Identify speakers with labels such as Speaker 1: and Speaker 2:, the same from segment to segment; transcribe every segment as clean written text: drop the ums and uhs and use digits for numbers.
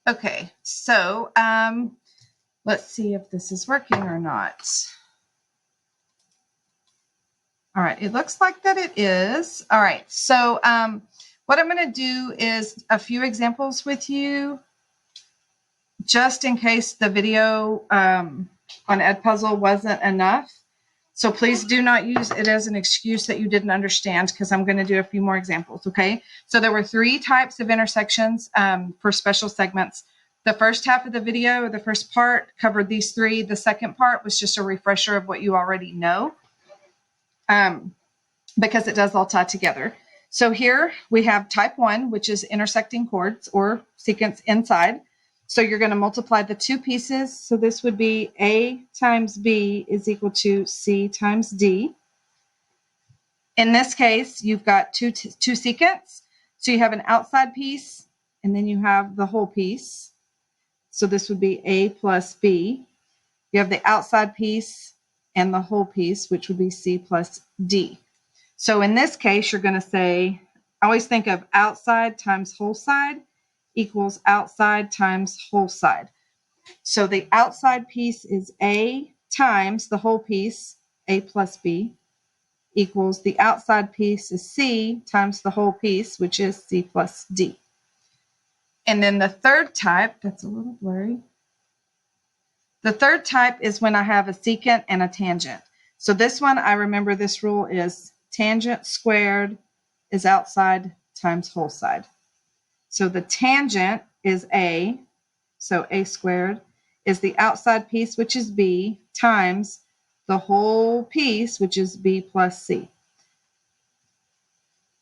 Speaker 1: Okay, so let's see if this is working or not. All right, it looks like that it is. All right, so what I'm going to do is a few examples with you, just in case the video on Edpuzzle wasn't enough. So please do not use it as an excuse that you didn't understand, because I'm going to do a few more examples, okay? So there were 3 types of intersections for special segments. The first half of the video, the first part, covered these 3. The second part was just a refresher of what you already know, because it does all tie together. So here we have type 1, which is intersecting chords or secants inside. So you're going to multiply the 2 pieces. So this would be A times B is equal to C times D. In this case, you've got two secants. So you have an outside piece, and then you have the whole piece. So this would be A plus B. You have the outside piece and the whole piece, which would be C plus D. So in this case, you're going to say, I always think of outside times whole side equals outside times whole side. So the outside piece is A times the whole piece, A plus B, equals the outside piece is C times the whole piece, which is C plus D. And then the third type, that's a little blurry. The third type is when I have a secant and a tangent. So this one, I remember this rule is tangent squared is outside times whole side. So the tangent is A, so A squared is the outside piece, which is B, times the whole piece, which is B plus C.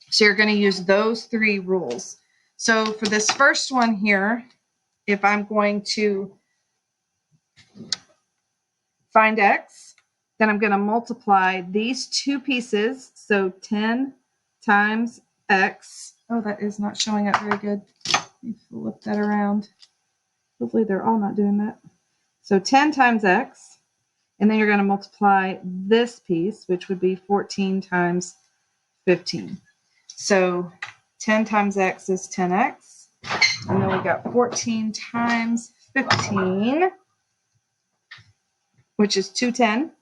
Speaker 1: So you're going to use those 3 rules. So for this first one here, if I'm going to find X, then I'm going to multiply these 2 pieces. So 10 times X. Oh, that is not showing up very good. Let me flip that around. Hopefully they're all not doing that. So 10 times X, and then you're going to multiply this piece, which would be 14 times 15. So 10 times X is 10X, and then we got 14 times 15, which is 210,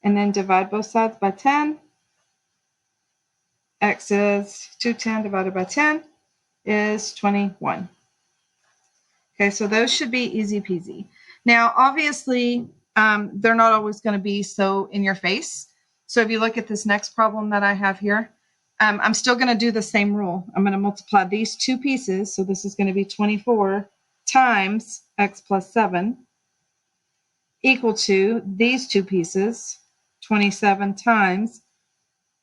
Speaker 1: and then divide both sides by 10. X is 210 divided by 10 is 21. Okay, so those should be easy peasy. Now, obviously, they're not always going to be so in your face. So if you look at this next problem that I have here, I'm still going to do the same rule. I'm going to multiply these 2 pieces. So this is going to be 24 times X plus 7 equal to these 2 pieces, 27 times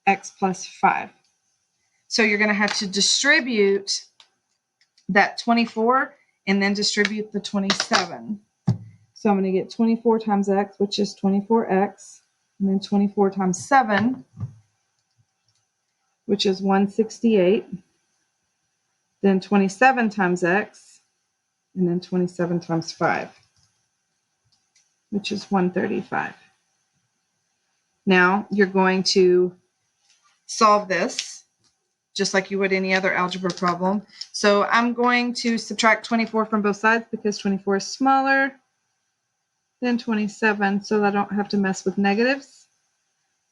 Speaker 1: X plus 5. So you're going to have to distribute that 24 and then distribute the 27. So I'm going to get 24 times X, which is 24X, and then 24 times 7, which is 168. Then 27 times X, and then 27 times 5, which is 135. Now you're going to solve this just like you would any other algebra problem. So I'm going to subtract 24 from both sides because 24 is smaller than 27, so I don't have to mess with negatives.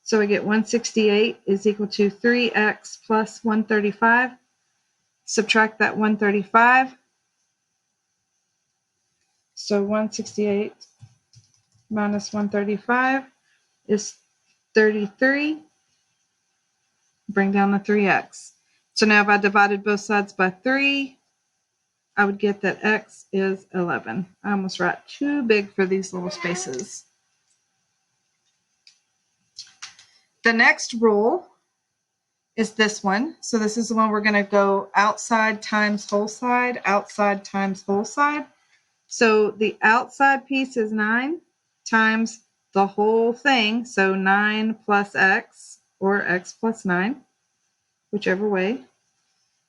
Speaker 1: So I get 168 is equal to 3x plus 135. Subtract that 135. So 168 minus 135 is 33. Bring down the 3x. So now if I divided both sides by 3, I would get that x is 11. I almost write too big for these little spaces. The next rule is this one. So this is the one we're going to go outside times whole side, outside times whole side. So the outside piece is 9 times the whole thing. So 9 plus x, or x plus 9, whichever way.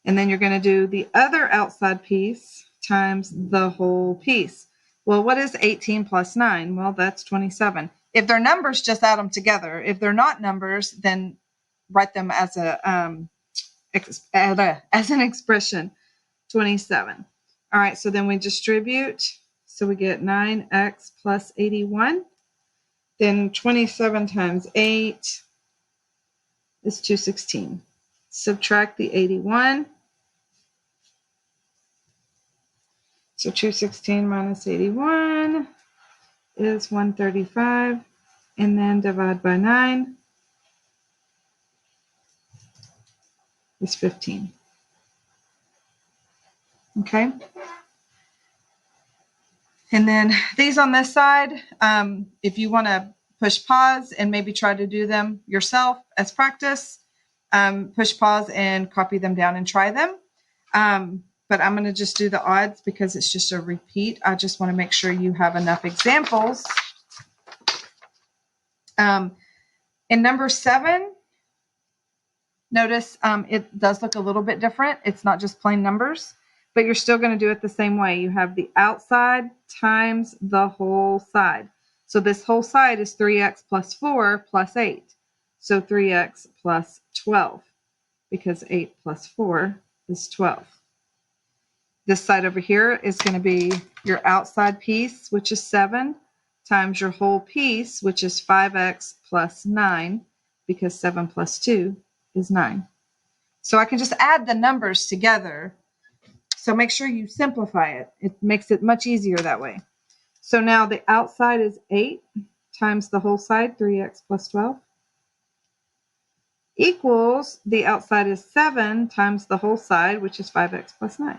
Speaker 1: And then you're going to do the other outside piece times the whole piece. Well, what is 18 plus 9? Well, that's 27. If they're numbers, just add them together. If they're not numbers, then write them as an expression, 27. All right, so then we distribute. So we get 9x plus 81. Then 27 times 8 is 216. Subtract the 81. So 216 minus 81 is 135. And then divide by 9 is 15. Okay. And then these on this side, if you want to push pause and maybe try to do them yourself as practice, push pause and copy them down and try them. But I'm going to just do the odds because it's just a repeat. I just want to make sure you have enough examples. In number 7, notice it does look a little bit different. It's not just plain numbers, but you're still going to do it the same way. You have the outside times the whole side. So this whole side is 3x plus 4 plus 8. So 3x plus 12, because 8 plus 4 is 12. This side over here is going to be your outside piece, which is 7, times your whole piece, which is 5x plus 9, because 7 plus 2 is 9. So I can just add the numbers together. So make sure you simplify it. It makes it much easier that way. So now the outside is 8 times the whole side, 3x plus 12, equals the outside is 7 times the whole side, which is 5x plus 9.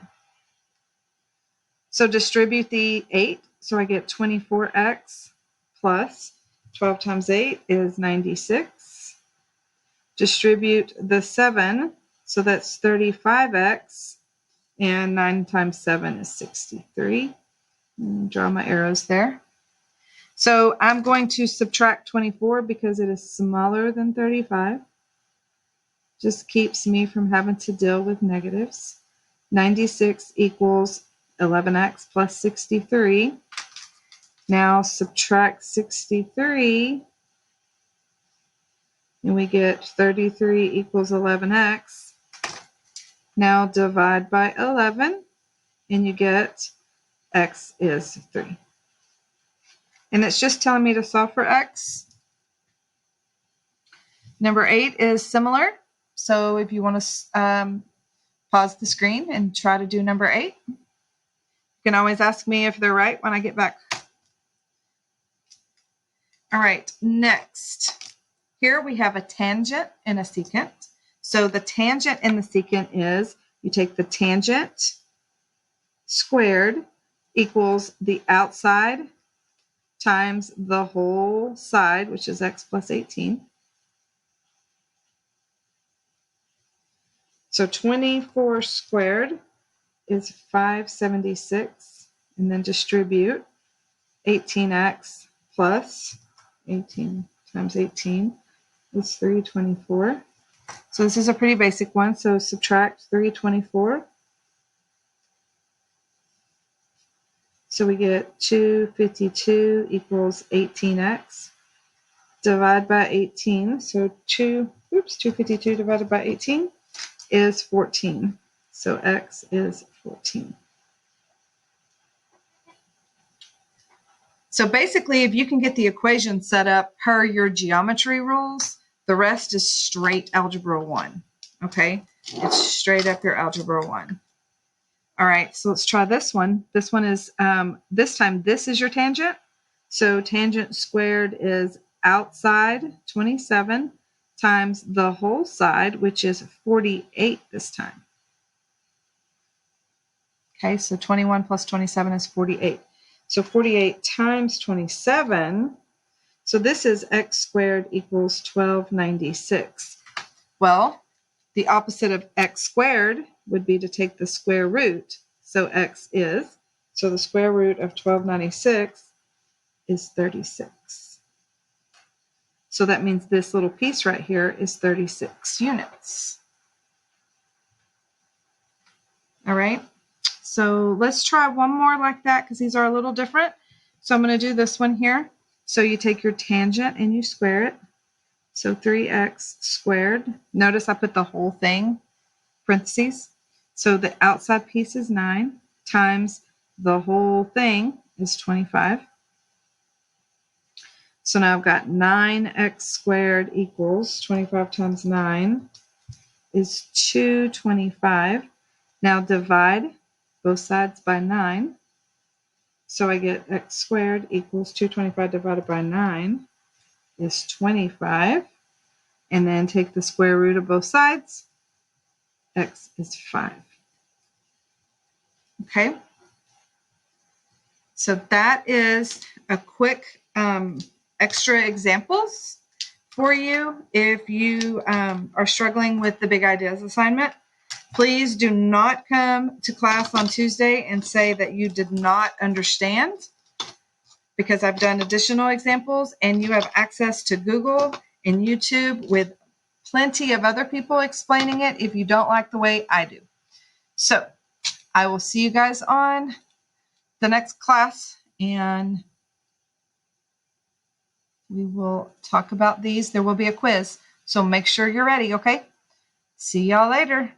Speaker 1: So distribute the 8. So I get 24x plus 12 times 8 is 96. Distribute the 7. So that's 35x. And 9 times 7 is 63. Draw my arrows there. So I'm going to subtract 24 because it is smaller than 35. Just keeps me from having to deal with negatives. 96 equals 11x plus 63. Now subtract 63, and we get 33 equals 11x. Now divide by 11, and you get x is 3. And it's just telling me to solve for x. Number 8 is similar. So if you want to pause the screen and try to do number 8, you can always ask me if they're right when I get back. All right, next. Here we have a tangent and a secant. So the tangent in the secant is you take the tangent squared equals the outside times the whole side, which is x plus 18. So 24 squared is 576, and then distribute 18x plus 18 times 18 is 324. So this is a pretty basic one. So subtract 324. So we get 252 equals 18x. Divide by 18. So 252 divided by 18 is 14. So x is 14. So basically, if you can get the equation set up per your geometry rules, the rest is straight algebra 1. Okay? It's straight up your algebra 1. All right, so let's try this one. This one is, this time, this is your tangent. So tangent squared is outside 27 times the whole side, which is 48 this time. Okay, so 21 plus 27 is 48. So 48 times 27, so this is x squared equals 1296. Well, the opposite of x squared would be to take the square root. So x is, so the square root of 1296 is 36. So that means this little piece right here is 36 units. All right. So let's try one more like that because these are a little different. So I'm going to do this one here. So you take your tangent and you square it. So 3x squared. Notice I put the whole thing, parentheses. So the outside piece is 9. times the whole thing is 25. So now I've got 9x squared equals 25 times 9 is 225. Now divide both sides by 9. So I get x squared equals 225 divided by 9 is 25. And then take the square root of both sides. X is 5. Okay. So that is a quick extra examples for you if you are struggling with the big ideas assignment. Please do not come to class on Tuesday and say that you did not understand, because I've done additional examples and you have access to Google and YouTube with plenty of other people explaining it if you don't like the way I do. So I will see you guys on the next class, and we will talk about these. There will be a quiz, so make sure you're ready, okay? See y'all later.